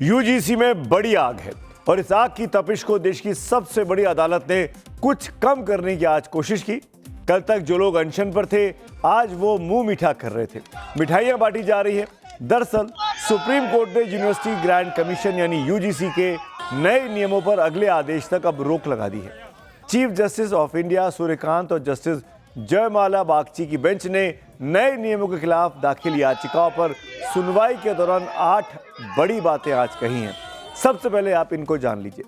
UGC में बड़ी आग है और इस आग की तपिश को देश की सबसे बड़ी अदालत ने कुछ कम करने की आज कोशिश की। कल तक जो लोग अनशन पर थे, आज वो मुंह मीठा कर रहे थे। मिठाइयां बांटी जा रही है। दरअसल सुप्रीम कोर्ट ने यूनिवर्सिटी ग्रांट कमीशन यानी यूजीसी के नए नियमों पर अगले आदेश तक अब रोक लगा दी है। Chief justice of India Suryakant और जस्टिस जयमाला बागची की बेंच ने नए नियमों के खिलाफ दाखिल याचिकाओं पर सुनवाई के दौरान 8 बड़ी बातें आज कही हैं। सबसे पहले आप इनको जान लीजिए।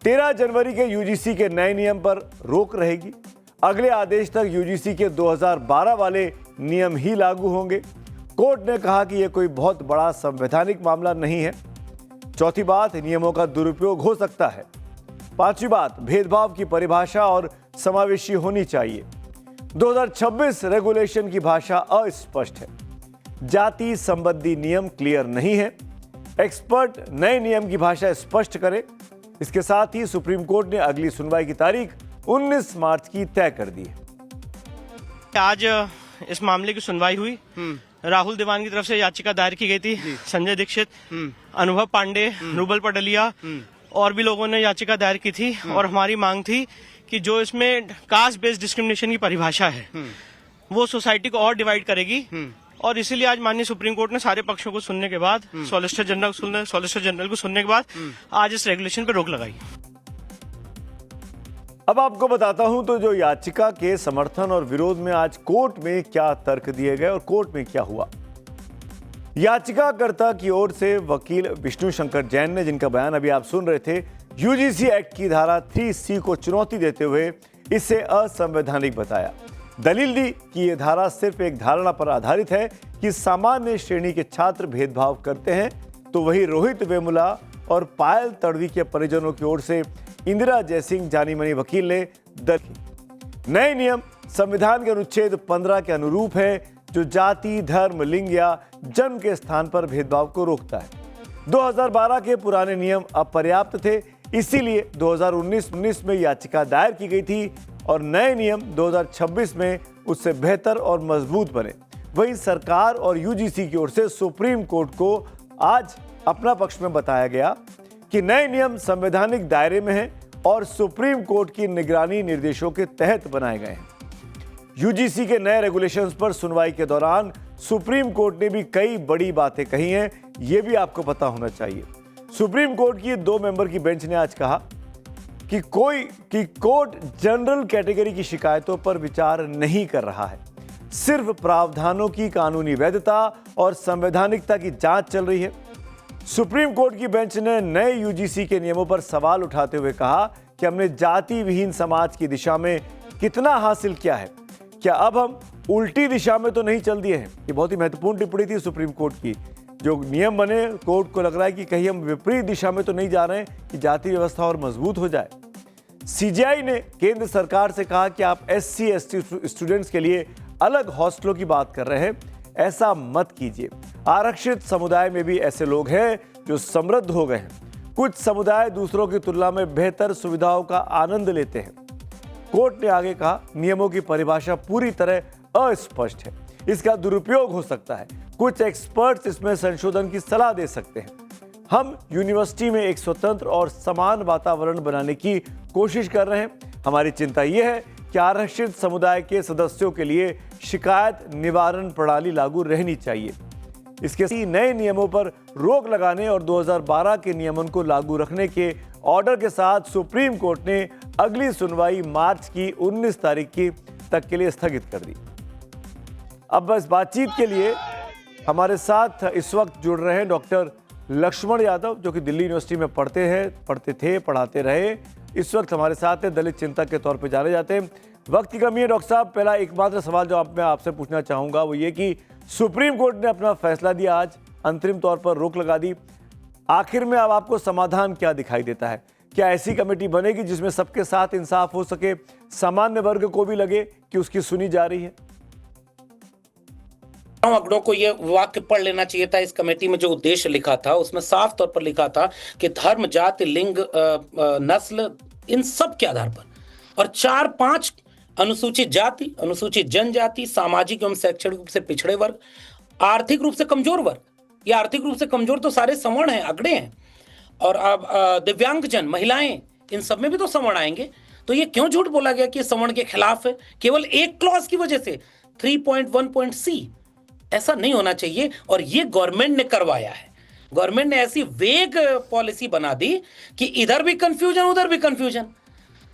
13 जनवरी के यूजीसी के नए नियम पर रोक रहेगी। अगले आदेश तक यूजीसी के 2012 वाले नियम ही लागू होंगे। कोर्ट ने कहा कि यह कोई बहुत बड़ा संवैधानिक मामला नहीं है। चौथी बात, नियमों का दुरुपयोग हो सकता है। पांचवी बात, भेदभाव की परिभाषा और समावेशी होनी चाहिए। 2026 रेगुलेशन की भाषा अस्पष्ट है। जाति संबंधी नियम क्लियर नहीं है। एक्सपर्ट नए नियम की भाषा स्पष्ट करे। इसके साथ ही सुप्रीम कोर्ट ने अगली सुनवाई की तारीख 19 मार्च की तय कर दी है। आज इस मामले की सुनवाई हुई। राहुल देवान की तरफ से याचिका दायर की गई थी। संजय दीक्षित, अनुभव पांडे, रूबल पटलिया और भी लोगों ने याचिका दायर की थी और हमारी मांग थी कि जो इसमें कास्ट बेस्ड डिस्क्रिमिनेशन की परिभाषा है वो सोसाइटी को और डिवाइड करेगी और इसीलिए आज माननीय सुप्रीम कोर्ट ने सारे पक्षों को सुनने के बाद सॉलिसिटर जनरल को सुनने के बाद आज इस रेगुलेशन पर रोक लगाई। अब आपको बताता हूं तो जो याचिका के समर्थन और विरोध में आज कोर्ट में क्या तर्क दिए गए और कोर्ट में क्या हुआ। याचिकाकर्ता की ओर से वकील विष्णु शंकर जैन ने, जिनका बयान अभी आप सुन रहे थे, यूजीसी एक्ट की धारा 3C को चुनौती देते हुए इसे असंवैधानिक बताया। दलील दी कि यह धारा सिर्फ एक धारणा पर आधारित है कि सामान्य श्रेणी के छात्र भेदभाव करते हैं, तो वही रोहित वेमुला और पायल तड़वी के परिजनों की ओर से इंदिरा जयसिंह जानी मानी वकील ने दलील। नए नियम संविधान के अनुच्छेद 15 के अनुरूप है, जो जाति, धर्म, लिंग या जन्म के स्थान पर भेदभाव को रोकता है। 2012 के पुराने नियम अपर्याप्त थे, इसीलिए 2019 में याचिका दायर की गई थी और नए नियम 2026 में उससे बेहतर और मजबूत बने। वहीं सरकार और यूजीसी की ओर से सुप्रीम कोर्ट को आज अपना पक्ष में बताया गया कि नए नियम संवैधानिक दायरे में हैं और सुप्रीम कोर्ट की निगरानी निर्देशों के तहत बनाए गए हैं। यूजीसी के नए रेगुलेशंस पर सुनवाई के दौरान सुप्रीम कोर्ट ने भी कई बड़ी बातें कही हैं, यह भी आपको पता होना चाहिए। सुप्रीम कोर्ट की 2 मेंबर की बेंच ने आज कहा कि कोर्ट जनरल कैटेगरी की शिकायतों पर विचार नहीं कर रहा है। सिर्फ प्रावधानों की कानूनी वैधता और संवैधानिकता की जांच चल रही है। सुप्रीम कोर्ट की बेंच ने नए यूजीसी के नियमों पर सवाल उठाते हुए कहा कि हमने जाति विहीन समाज की दिशा में कितना हासिल किया है, क्या अब हम उल्टी दिशा में तो नहीं चल दिए हैं। ये बहुत ही महत्वपूर्ण टिप्पणी थी सुप्रीम कोर्ट की। जो नियम बने, कोर्ट को लग रहा है कि कहीं हम विपरीत दिशा में तो नहीं जा रहे हैं कि जाति व्यवस्था और मजबूत हो जाए। सीजेआई ने केंद्र सरकार से कहा कि आप SC/ST स्टूडेंट्स के लिए अलग हॉस्टलों की बात कर रहे हैं, ऐसा मत कीजिए। आरक्षित समुदाय में भी ऐसे लोग हैं जो समृद्ध हो गए हैं। कुछ समुदाय दूसरों की तुलना में बेहतर सुविधाओं का आनंद लेते हैं। कोर्ट ने आगे कहा, नियमों की परिभाषा पूरी तरह अस्पष्ट है, इसका दुरुपयोग हो सकता है। कुछ एक्सपर्ट्स इसमें संशोधन की सलाह दे सकते हैं। हम यूनिवर्सिटी में एक स्वतंत्र और समान वातावरण बनाने की कोशिश कर रहे हैं। हमारी चिंता यह है कि आरक्षित समुदाय के सदस्यों के लिए शिकायत निवारण प्रणाली लागू रहनी चाहिए। इसके नए नियमों पर रोक लगाने और 2012 के नियमन को लागू रखने के ऑर्डर के साथ सुप्रीम कोर्ट ने अगली सुनवाई मार्च की 19 तारीख तक के लिए स्थगित कर दी। अब बस बातचीत के लिए हमारे साथ इस वक्त जुड़ रहे हैं डॉक्टर लक्ष्मण यादव, जो कि दिल्ली यूनिवर्सिटी में पढ़ाते रहे। इस वक्त हमारे साथ हैं, दलित चिंतक के तौर पे जाने जाते हैं। वक्त की कमी है डॉक्टर साहब, पहला एकमात्र सवाल जो मैं आपसे पूछना चाहूँगा वो ये कि सुप्रीम कोर्ट ने अपना फैसला दिया, आज अंतरिम तौर पर रोक लगा दी। आखिर में अब आपको समाधान क्या दिखाई देता है? क्या ऐसी कमेटी बनेगी जिसमें सबके साथ इंसाफ हो सके, सामान्य वर्ग को भी लगे कि उसकी सुनी जा रही है? अगड़ों को ये वाक्य पढ़ लेना चाहिए था। इस कमेटी में जो उद्देश्य लिखा था उसमें साफ तौर पर लिखा था कि धर्म, जाति, लिंग, नस्ल, इन सब के आधार पर और 4-5 अनुसूचित जाति, अनुसूचित जनजाति, सामाजिक एवं शैक्षणिक रूप से पिछड़े वर्ग, आर्थिक रूप से कमजोर वर्ग, या आर्थिक रूप से कमजोर तो सारे सवर्ण हैं, अगड़े हैं, और अब दिव्यांगजन महिलाएं, इन सब में भी तो सवर्ण आएंगे। तो ये क्यों झूठ बोला गया कि ये सवर्ण के खिलाफ है केवल एक क्लॉज की वजह से? 3.1.c ऐसा नहीं होना चाहिए, और ये गवर्नमेंट ने करवाया है। गवर्नमेंट ने ऐसी वेग पॉलिसी बना दी कि इधर भी कंफ्यूजन उधर भी कंफ्यूजन।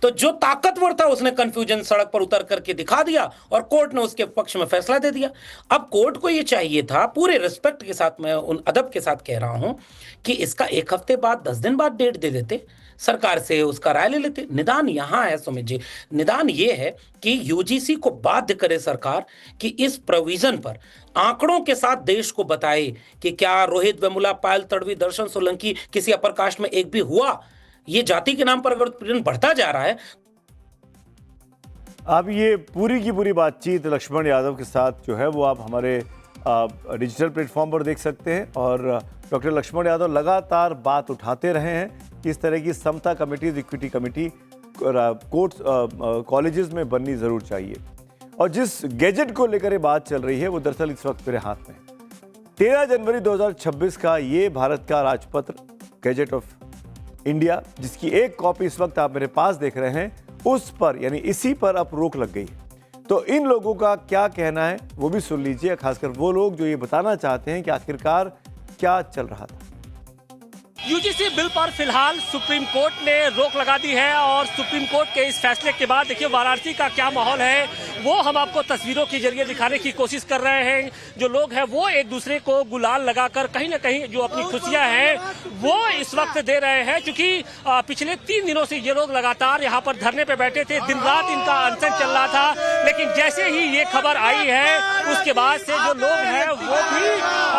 तो जो ताकतवर था उसने कंफ्यूजन सड़क पर उतर करके दिखा दिया और कोर्ट ने उसके पक्ष में फैसला दे दिया। अब कोर्ट को यह चाहिए था, पूरे रिस्पेक्ट के साथ मैं उन अदब के साथ कह रहा हूं, कि इसका 1 हफ्ते बाद 10 दिन बाद डेट दे देते, सरकार से उसका राय ले लेते। निदान यहां है सुमित जी, निदान ये है कि यूजीसी को बाध्य करे सरकार कि इस प्रोविजन पर आंकड़ों के साथ देश को बताए कि क्या रोहित वेमुला, पायल तड़वी, दर्शन सोलंकी किसी अपर कास्ट में एक भी हुआ। ये जाति के नाम पर अगर उत्पीड़न बढ़ता जा रहा है। अब ये पूरी की पूरी बातचीत लक्ष्मण यादव के साथ जो है वो आप हमारे डिजिटल प्लेटफॉर्म पर देख सकते हैं। और डॉक्टर लक्ष्मण यादव लगातार बात उठाते रहे हैं कि इस तरह की समता committees, equity committee courts, colleges में बननी ज़रूर चाहिए। और जिस गैजेट को लेकर ये बात चल रही है वो दरअसल इस वक्त मेरे हाथ में 13 जनवरी 2026 का ये भारत का राजपत्र गैजेट ऑफ इंडिया, जिसकी एक कॉपी इस वक्त आप मेरे पास देख रहे हैं, उस पर यानी इसी पर अब रोक लग गई। तो इन लोगों का क्या कहना है वो भी सुन लीजिए, खासकर वो लोग जो ये बताना चाहते हैं कि आखिरकार क्या चल रहा था। यूजीसी बिल पर फिलहाल सुप्रीम कोर्ट ने रोक लगा दी है, और सुप्रीम कोर्ट के इस फैसले के बाद देखिए वाराणसी का क्या माहौल है वो हम आपको तस्वीरों के जरिए दिखाने की कोशिश कर रहे हैं। जो लोग हैं वो एक दूसरे को गुलाल लगाकर कहीं ना कहीं जो अपनी खुशियां हैं वो इस वक्त दे रहे हैं, क्योंकि पिछले 3 दिनों से ये लोग लगातार यहाँ पर धरने पे बैठे थे, दिन रात इनका अनशन चल रहा था। लेकिन जैसे ही ये खबर आई है उसके बाद से जो लोग हैं वो भी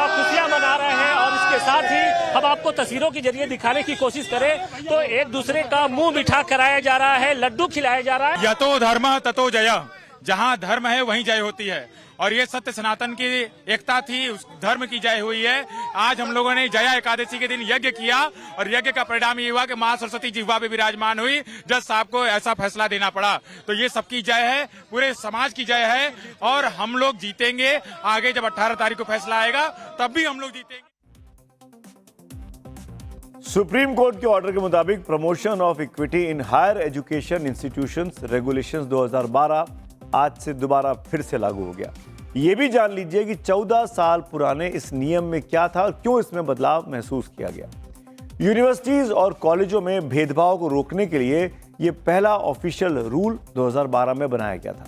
खुशियां मना रहे हैं। और इसके साथ ही हम आपको तस्वीरों के जरिए दिखाने की कोशिश करें तो एक दूसरे का मुंह मीठा कराया जा रहा है, लड्डू खिलाया जा रहा है। यतो धर्म ततो जय, जहाँ धर्म है वहीं जय होती है, और ये सत्य सनातन की एकता थी, उस धर्म की जय हुई है। आज हम लोगों ने जया एकादशी के दिन यज्ञ किया, और यज्ञ का परिणाम ये हुआ कि मां सरस्वती जिह्वा पे विराजमान हुई। जज साहब को ऐसा फैसला देना पड़ा। तो ये सबकी जय है, पूरे समाज की जय है, और हम लोग जीतेंगे। आगे जब 18 तारीख को फैसला आएगा तब भी हम लोग जीतेंगे। सुप्रीम कोर्ट के ऑर्डर के मुताबिक promotion of equity in higher education institutions regulations 2012 आज से दोबारा फिर से लागू हो गया। ये भी जान लीजिए कि 14 साल पुराने इस नियम में क्या था और क्यों इसमें बदलाव महसूस किया गया। यूनिवर्सिटीज और कॉलेजों में भेदभाव को रोकने के लिए ये पहला ऑफिशियल रूल 2012 में बनाया गया था।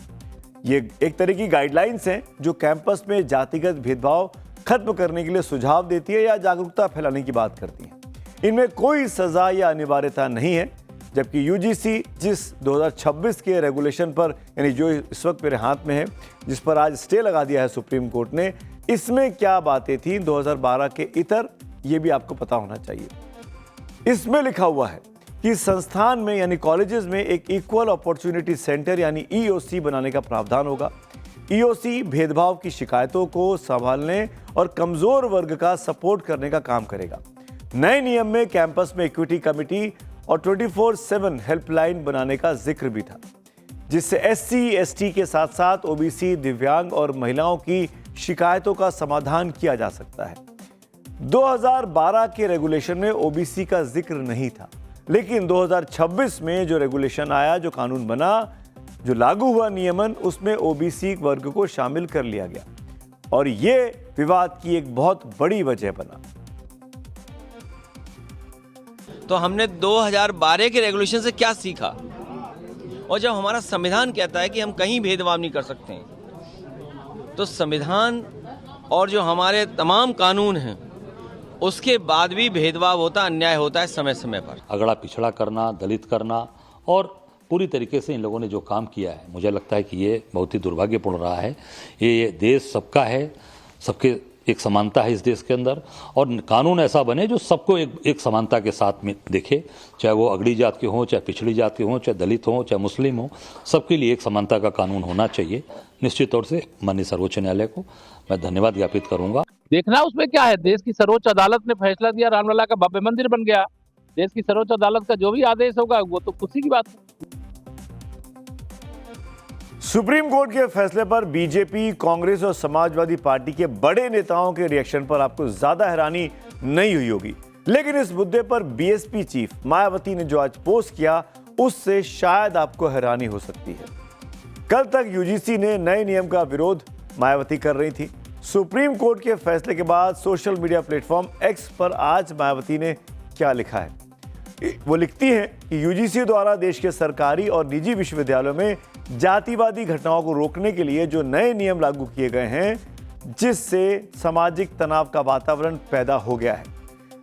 ये एक तरह की गाइडलाइंस हैं जो कैंपस में जातिगत भेदभाव खत्म करने के लिए सुझाव देती है या जागरूकता फैलाने की बात करती है। इनमें कोई सजा या अनिवार्यता नहीं है, जबकि यूजीसी जिस 2026 के रेगुलेशन पर, यानी जो इस वक्त मेरे हाथ में है, जिस पर आज स्टे लगा दिया है सुप्रीम कोर्ट ने, इसमें क्या बातें थी 2012 के इतर, ये भी आपको पता होना चाहिए। इसमें लिखा हुआ है कि संस्थान में यानी कॉलेजेस में एक इक्वल अपॉर्चुनिटी सेंटर यानी ईओसी बनाने का प्रावधान होगा। ईओसी भेदभाव की शिकायतों को संभालने और कमजोर वर्ग का सपोर्ट करने का काम करेगा। नए नियम में कैंपस में इक्विटी कमेटी और 24/7 हेल्पलाइन बनाने का जिक्र भी था, जिससे एससी, एसटी के साथ साथ ओबीसी, दिव्यांग और महिलाओं की शिकायतों का समाधान किया जा सकता है। 2012 के रेगुलेशन में ओबीसी का जिक्र नहीं था, लेकिन 2026 में जो रेगुलेशन आया, जो कानून बना, जो लागू हुआ नियमन, उसमें ओबीसी वर्ग को शामिल कर लिया गया, और ये विवाद की एक बहुत बड़ी वजह बना। तो हमने 2012 के रेगुलेशन से क्या सीखा, और जब हमारा संविधान कहता है कि हम कहीं भेदभाव नहीं कर सकते हैं, तो संविधान और जो हमारे तमाम कानून हैं उसके बाद भी भेदभाव होता, अन्याय होता है समय समय पर। अगड़ा पिछड़ा करना, दलित करना, और पूरी तरीके से इन लोगों ने जो काम किया है, मुझे लगता है कि ये बहुत ही दुर्भाग्यपूर्ण रहा है। ये देश सबका है, सबके एक समानता है इस देश के अंदर, और कानून ऐसा बने जो सबको एक समानता के साथ में देखे, चाहे वो अगड़ी जात के हों, चाहे पिछड़ी जात के हों, चाहे दलित हों, चाहे मुस्लिम हों, सबके लिए एक समानता का कानून होना चाहिए। निश्चित तौर से माननीय सर्वोच्च न्यायालय को मैं धन्यवाद ज्ञापित करूंगा। देखना उसमें क्या है, देश की सर्वोच्च अदालत ने फैसला दिया, रामलला का भव्य मंदिर बन गया। देश की सर्वोच्च अदालत का जो भी आदेश होगा वो तो खुशी की बात है। सुप्रीम कोर्ट के फैसले पर बीजेपी, कांग्रेस और समाजवादी पार्टी के बड़े नेताओं के रिएक्शन पर आपको ज्यादा हैरानी नहीं हुई होगी। लेकिन इस मुद्दे पर बीएसपी चीफ मायावती ने जो आज पोस्ट किया उससे शायद आपको हैरानी हो सकती है। कल तक यूजीसी ने नए नियम का विरोध मायावती कर रही थी। सुप्रीम कोर्ट के फैसले के बाद सोशल मीडिया प्लेटफॉर्म एक्स पर आज मायावती ने क्या लिखा है। वो लिखती हैं कि यूजीसी द्वारा देश के सरकारी और निजी विश्वविद्यालयों में जातिवादी घटनाओं को रोकने के लिए जो नए नियम लागू किए गए हैं, जिससे सामाजिक तनाव का वातावरण पैदा हो गया है,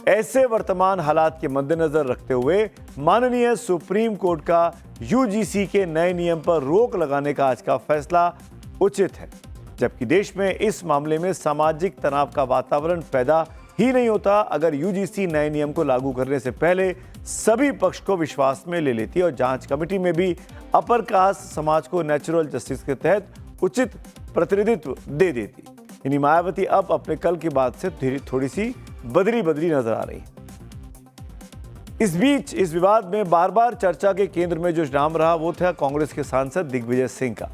ऐसे वर्तमान हालात के मद्देनजर रखते हुए माननीय सुप्रीम कोर्ट का यूजीसी के नए नियम पर रोक लगाने का आज का फैसला उचित है। जबकि देश में इस मामले में सामाजिक तनाव का वातावरण पैदा ही नहीं होता अगर यूजीसी नए नियम को लागू करने से पहले सभी पक्ष को विश्वास में ले लेती और जांच कमेटी में भी अपर कास्ट समाज को नेचुरल जस्टिस के तहत उचित प्रतिनिधित्व दे देती। यानी मायावती अब अपने कल की बात से थोड़ी सी बदली नजर आ रही है। इस बीच इस विवाद में बार बार चर्चा के केंद्र में जो नाम रहा वो था कांग्रेस के सांसद दिग्विजय सिंह का।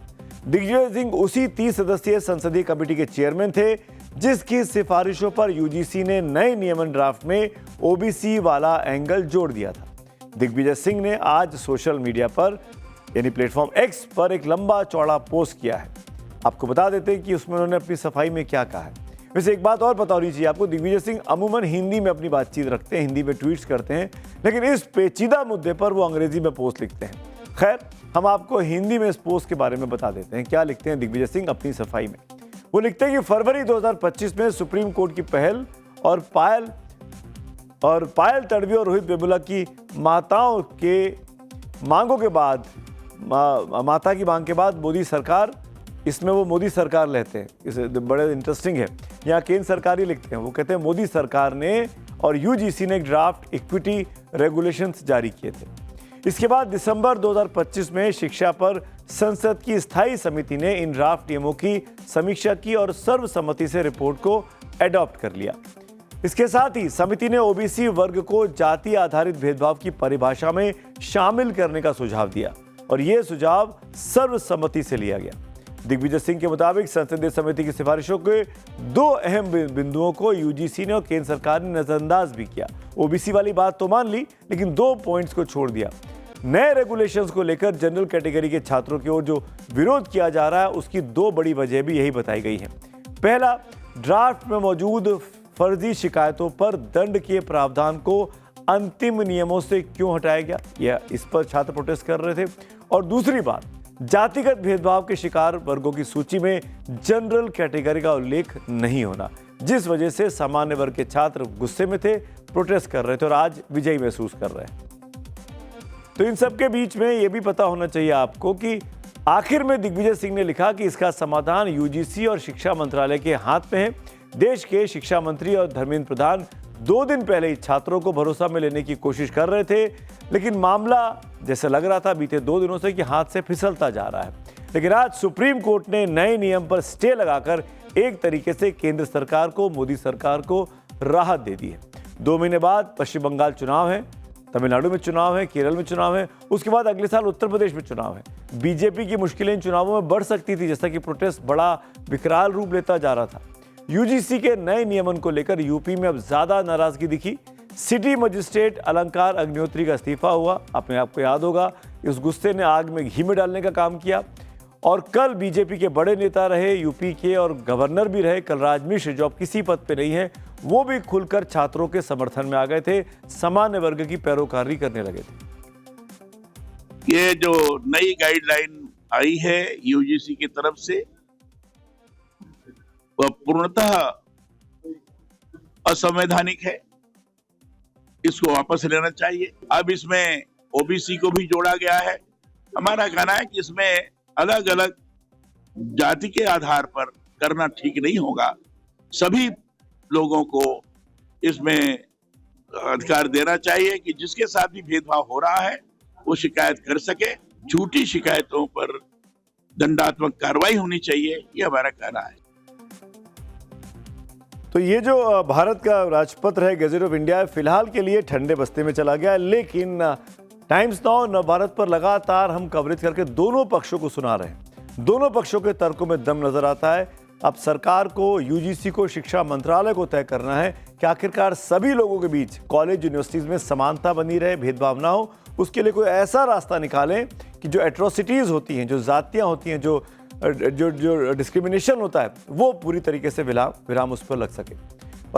दिग्विजय सिंह उसी 30 सदस्यीय संसदीय कमेटी के चेयरमैन थे जिसकी सिफारिशों पर यूजीसी ने नए नियमन ड्राफ्ट में ओबीसी वाला एंगल जोड़ दिया था। दिग्विजय सिंह ने आज सोशल मीडिया पर यानी प्लेटफॉर्म एक्स पर एक लंबा चौड़ा पोस्ट किया है। आपको बता देते हैं कि उसमें उन्होंने अपनी सफाई में क्या कहा है। वैसे एक बात और पता होनी चाहिए आपको, दिग्विजय सिंह अमूमन हिंदी में अपनी बातचीत रखते हैं, हिंदी में ट्वीट्स करते हैं, लेकिन इस पेचीदा मुद्दे पर वो अंग्रेजी में पोस्ट लिखते हैं। खैर, हम आपको हिंदी में इस पोस्ट के बारे में बता देते हैं। क्या लिखते हैं दिग्विजय सिंह अपनी सफाई में? वो लिखते हैं कि फरवरी 2025 में सुप्रीम कोर्ट की पहल और पायल तड़वी और रोहित बेमुला की माताओं के मांगों के बाद माता की मांग के बाद मोदी सरकार, इसमें वो मोदी सरकार लेते हैं, इसे बड़े इंटरेस्टिंग है। यहाँ केंद्र सरकार ही लिखते हैं, वो कहते हैं मोदी सरकार ने और यूजीसी ने एक ड्राफ्ट इक्विटी रेगुलेशंस जारी किए थे। इसके बाद दिसंबर 2025 में शिक्षा पर संसद की स्थायी समिति ने इन ड्राफ्ट नियमों की समीक्षा की और सर्वसम्मति से रिपोर्ट को एडॉप्ट कर लिया। इसके साथ ही समिति ने ओबीसी वर्ग को जाति आधारित भेदभाव की परिभाषा में शामिल करने का सुझाव दिया और यह सुझाव सर्वसम्मति से लिया गया। दिग्विजय सिंह के मुताबिक संसदीय समिति की सिफारिशों के 2 अहम बिंदुओं को यूजीसी ने और केंद्र सरकार ने नजरअंदाज भी किया। ओबीसी वाली बात तो मान ली, लेकिन 2 पॉइंट्स को छोड़ दिया। नए रेगुलेशंस को लेकर जनरल कैटेगरी के छात्रों की ओर जो विरोध किया जा रहा है, उसकी 2 बड़ी वजह भी यही बताई गई है। पहला, ड्राफ्ट में मौजूद फर्जी शिकायतों पर दंड के प्रावधान को अंतिम नियमों से क्यों हटाया गया, यह इस पर छात्र प्रोटेस्ट कर रहे थे। और दूसरी बात, जातिगत भेदभाव के शिकार वर्गों की सूची में जनरल कैटेगरी का उल्लेख नहीं होना, जिस वजह से सामान्य वर्ग के छात्र गुस्से में थे, प्रोटेस्ट कर रहे थे और आज विजयी महसूस कर रहे हैं। तो इन सब के बीच में यह भी पता होना चाहिए आपको कि आखिर में दिग्विजय सिंह ने लिखा कि इसका समाधान यूजीसी और शिक्षा मंत्रालय के हाथ में है। देश के शिक्षा मंत्री और धर्मेंद्र प्रधान 2 दिन पहले ही छात्रों को भरोसा में लेने की कोशिश कर रहे थे, लेकिन मामला जैसे लग रहा था बीते 2 दिनों से कि हाथ से फिसलता जा रहा है। लेकिन आज सुप्रीम कोर्ट ने नए नियम पर स्टे लगाकर एक तरीके से केंद्र सरकार को, मोदी सरकार को राहत दे दी है। 2 महीने बाद पश्चिम बंगाल चुनाव है, तमिलनाडु में चुनाव है, केरल में चुनाव है, उसके बाद अगले साल उत्तर प्रदेश में चुनाव है। बीजेपी की मुश्किलें इन चुनावों में बढ़ सकती थी, जैसा कि प्रोटेस्ट बड़ा विकराल रूप लेता जा रहा था। यूजीसी के नए नियमन को लेकर यूपी में अब ज्यादा नाराजगी दिखी। सिटी मजिस्ट्रेट अलंकार अग्निहोत्री का इस्तीफा हुआ, अपने आप को याद होगा, इस गुस्से ने आग में घी में डालने का काम किया। और कल बीजेपी के बड़े नेता रहे यूपी के और गवर्नर भी रहे कलराज मिश्र, जो अब किसी पद पे नहीं है, वो भी खुलकर छात्रों के समर्थन में आ गए थे, सामान्य वर्ग की पैरोकारी करने लगे थे। ये जो नई गाइडलाइन आई है यूजीसी की तरफ से, वह पूर्णतः असंवैधानिक है, इसको वापस लेना चाहिए। अब इसमें ओबीसी को भी जोड़ा गया है। हमारा कहना है कि इसमें अलग अलग जाति के आधार पर करना ठीक नहीं होगा। सभी लोगों को इसमें अधिकार देना चाहिए कि जिसके साथ भी भेदभाव हो रहा है वो शिकायत कर सके। झूठी शिकायतों पर दंडात्मक कार्रवाई होनी चाहिए, ये हमारा कहना है। तो ये जो भारत का राजपत्र है, गैजेट ऑफ इंडिया, फिलहाल के लिए ठंडे बस्ते में चला गया, लेकिन टाइम्स नाउ नवभारत पर लगातार हम कवरेज करके दोनों पक्षों को सुना रहे हैं। दोनों पक्षों के तर्कों में दम नजर आता है। अब सरकार को, यूजीसी को, शिक्षा मंत्रालय को तय करना है कि आखिरकार सभी लोगों के बीच कॉलेज यूनिवर्सिटीज़ में समानता बनी रहे, भेदभाव ना हो। उसके लिए कोई ऐसा रास्ता निकालें कि जो एट्रोसिटीज़ होती हैं, जो जातियाँ होती हैं, जो डिस्क्रिमिनेशन होता है, वो पूरी तरीके से विराम उस पर लग सके।